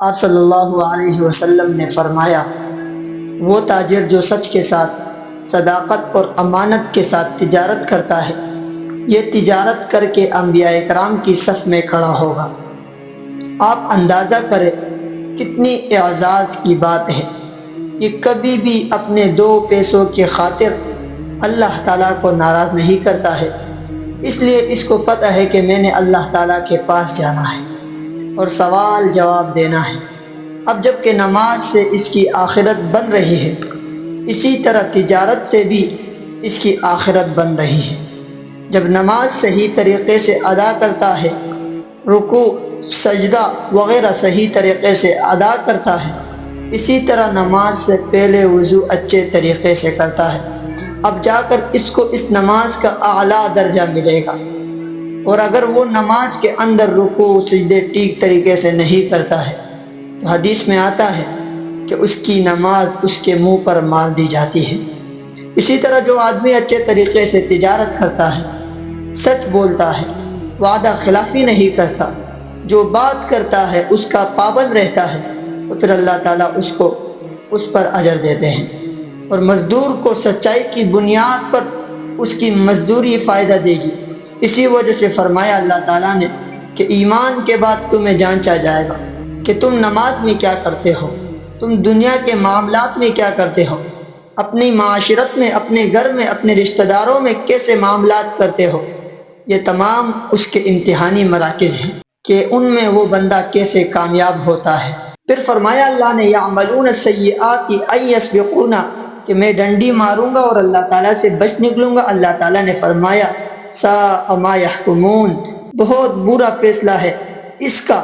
آپ صلی اللہ علیہ وسلم نے فرمایا، وہ تاجر جو سچ کے ساتھ، صداقت اور امانت کے ساتھ تجارت کرتا ہے، یہ تجارت کر کے انبیاء کرام کی صف میں کھڑا ہوگا۔ آپ اندازہ کریں کتنی اعزاز کی بات ہے۔ یہ کبھی بھی اپنے دو پیسوں کی خاطر اللہ تعالیٰ کو ناراض نہیں کرتا ہے، اس لیے اس کو پتہ ہے کہ میں نے اللہ تعالیٰ کے پاس جانا ہے اور سوال جواب دینا ہے۔ اب جب کہ نماز سے اس کی آخرت بن رہی ہے، اسی طرح تجارت سے بھی اس کی آخرت بن رہی ہے۔ جب نماز صحیح طریقے سے ادا کرتا ہے، رکوع، سجدہ وغیرہ صحیح طریقے سے ادا کرتا ہے، اسی طرح نماز سے پہلے وضو اچھے طریقے سے کرتا ہے، اب جا کر اس کو اس نماز کا اعلیٰ درجہ ملے گا۔ اور اگر وہ نماز کے اندر رکوع سجدے ٹھیک طریقے سے نہیں کرتا ہے تو حدیث میں آتا ہے کہ اس کی نماز اس کے منہ پر مار دی جاتی ہے۔ اسی طرح جو آدمی اچھے طریقے سے تجارت کرتا ہے، سچ بولتا ہے، وعدہ خلافی نہیں کرتا، جو بات کرتا ہے اس کا پابند رہتا ہے، تو پھر اللہ تعالیٰ اس پر اجر دیتے ہیں، اور مزدور کو سچائی کی بنیاد پر اس کی مزدوری فائدہ دے گی۔ اسی وجہ سے فرمایا اللہ تعالیٰ نے کہ ایمان کے بعد تمہیں جانچا جائے گا کہ تم نماز میں کیا کرتے ہو، تم دنیا کے معاملات میں کیا کرتے ہو، اپنی معاشرت میں، اپنے گھر میں، اپنے رشتہ داروں میں کیسے معاملات کرتے ہو۔ یہ تمام اس کے امتحانی مراکز ہیں کہ ان میں وہ بندہ کیسے کامیاب ہوتا ہے۔ پھر فرمایا اللہ نے یعملون السیئات ان یسبقونا، کہ میں ڈنڈی ماروں گا اور اللہ تعالیٰ سے بچ نکلوں گا۔ اللہ تعالیٰ نے فرمایا ساء ما یحکمون، بہت برا فیصلہ ہے اس کا۔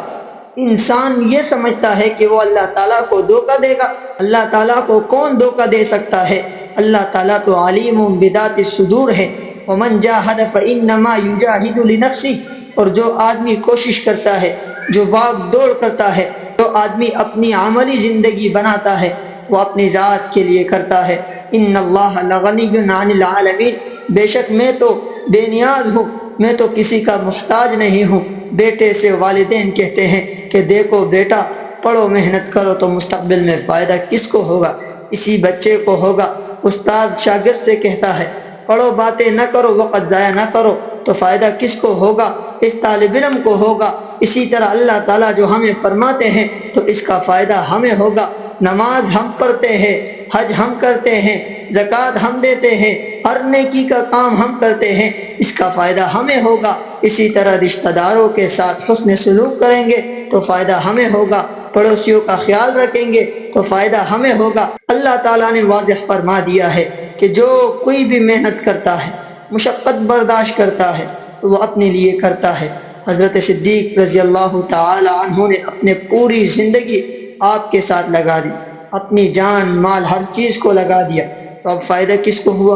انسان یہ سمجھتا ہے کہ وہ اللہ تعالیٰ کو دھوکہ دے گا۔ اللہ تعالیٰ کو کون دھوکہ دے سکتا ہے؟ اللہ تعالیٰ تو علیم بذات الصدور ہے۔ ومن جاہد فانما یجاہد لنفسہ، اور جو آدمی کوشش کرتا ہے، جو بھاگ دوڑ کرتا ہے، جو آدمی اپنی عملی زندگی بناتا ہے، وہ اپنی ذات کے لیے کرتا ہے۔ ان اللہ لغنی عن العالمین، بے شک میں تو بے نیاز ہوں، میں تو کسی کا محتاج نہیں ہوں۔ بیٹے سے والدین کہتے ہیں کہ دیکھو بیٹا، پڑھو، محنت کرو تو مستقبل میں فائدہ کس کو ہوگا؟ اسی بچے کو ہوگا۔ استاد شاگرد سے کہتا ہے پڑھو، باتیں نہ کرو، وقت ضائع نہ کرو، تو فائدہ کس کو ہوگا؟ اس طالب علم کو ہوگا۔ اسی طرح اللہ تعالیٰ جو ہمیں فرماتے ہیں تو اس کا فائدہ ہمیں ہوگا۔ نماز ہم پڑھتے ہیں، حج ہم کرتے ہیں، زکوٰۃ ہم دیتے ہیں، ہر نیکی کا کام ہم کرتے ہیں، اس کا فائدہ ہمیں ہوگا۔ اسی طرح رشتہ داروں کے ساتھ حسن سلوک کریں گے تو فائدہ ہمیں ہوگا، پڑوسیوں کا خیال رکھیں گے تو فائدہ ہمیں ہوگا۔ اللہ تعالیٰ نے واضح فرما دیا ہے کہ جو کوئی بھی محنت کرتا ہے، مشقت برداشت کرتا ہے، تو وہ اپنے لیے کرتا ہے۔ حضرت صدیق رضی اللہ تعالی عنہ نے اپنے پوری زندگی آپ کے ساتھ لگا دی، اپنی جان مال ہر چیز کو لگا دیا، تو اب فائدہ کس کو ہوا؟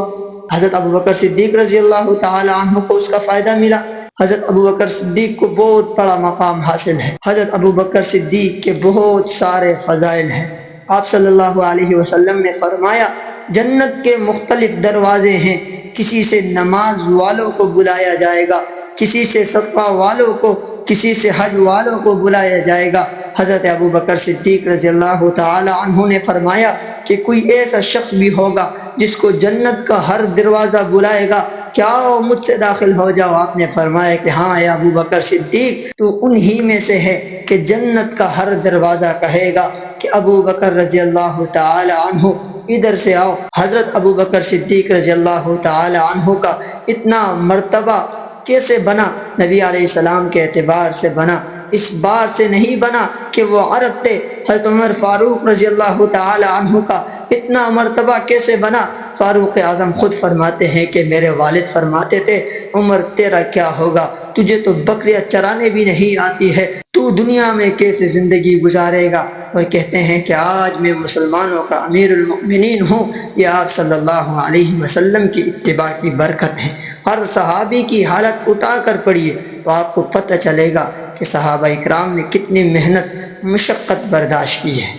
حضرت ابوبکر صدیق رضی اللہ تعالی عنہ کو اس کا فائدہ ملا۔ حضرت ابوبکر صدیق کو بہت بڑا مقام حاصل ہے۔ حضرت ابوبکر صدیق کے بہت سارے فضائل ہیں۔ آپ صلی اللہ علیہ وسلم نے فرمایا جنت کے مختلف دروازے ہیں، کسی سے نماز والوں کو بلایا جائے گا، کسی سے صدقہ والوں کو، کسی سے حج والوں کو بلایا جائے گا۔ حضرت ابوبکر صدیق رضی اللہ تعالی عنہ نے فرمایا کہ کوئی ایسا شخص بھی ہوگا جس کو جنت کا ہر دروازہ بلائے گا، کیا آؤ مجھ سے داخل ہو جاؤ؟ آپ نے فرمایا کہ ہاں اے ابوبکر صدیق، تو انہی میں سے ہے کہ جنت کا ہر دروازہ کہے گا کہ ابوبکر رضی اللہ تعالی عنہ ادھر سے آؤ۔ حضرت ابوبکر صدیق رضی اللہ تعالی عنہ کا اتنا مرتبہ کیسے بنا؟ نبی علیہ السلام کے اعتبار سے بنا، اس بات سے نہیں بنا کہ وہ عرب تھے۔ حضرت عمر فاروق رضی اللہ تعالی عنہ کا اتنا مرتبہ کیسے بنا؟ فاروق اعظم خود فرماتے ہیں کہ میرے والد فرماتے تھے عمر تیرا کیا ہوگا، تجھے تو بکریاں چرانے بھی نہیں آتی ہے، تو دنیا میں کیسے زندگی گزارے گا؟ اور کہتے ہیں کہ آج میں مسلمانوں کا امیر المؤمنین ہوں، یہ آپ صلی اللہ علیہ وسلم کی اتباع کی برکت ہے۔ ہر صحابی کی حالت اٹھا کر پڑھیے تو آپ کو پتہ چلے گا کہ صحابہ اکرام نے کتنی محنت مشقت برداشت کی ہے۔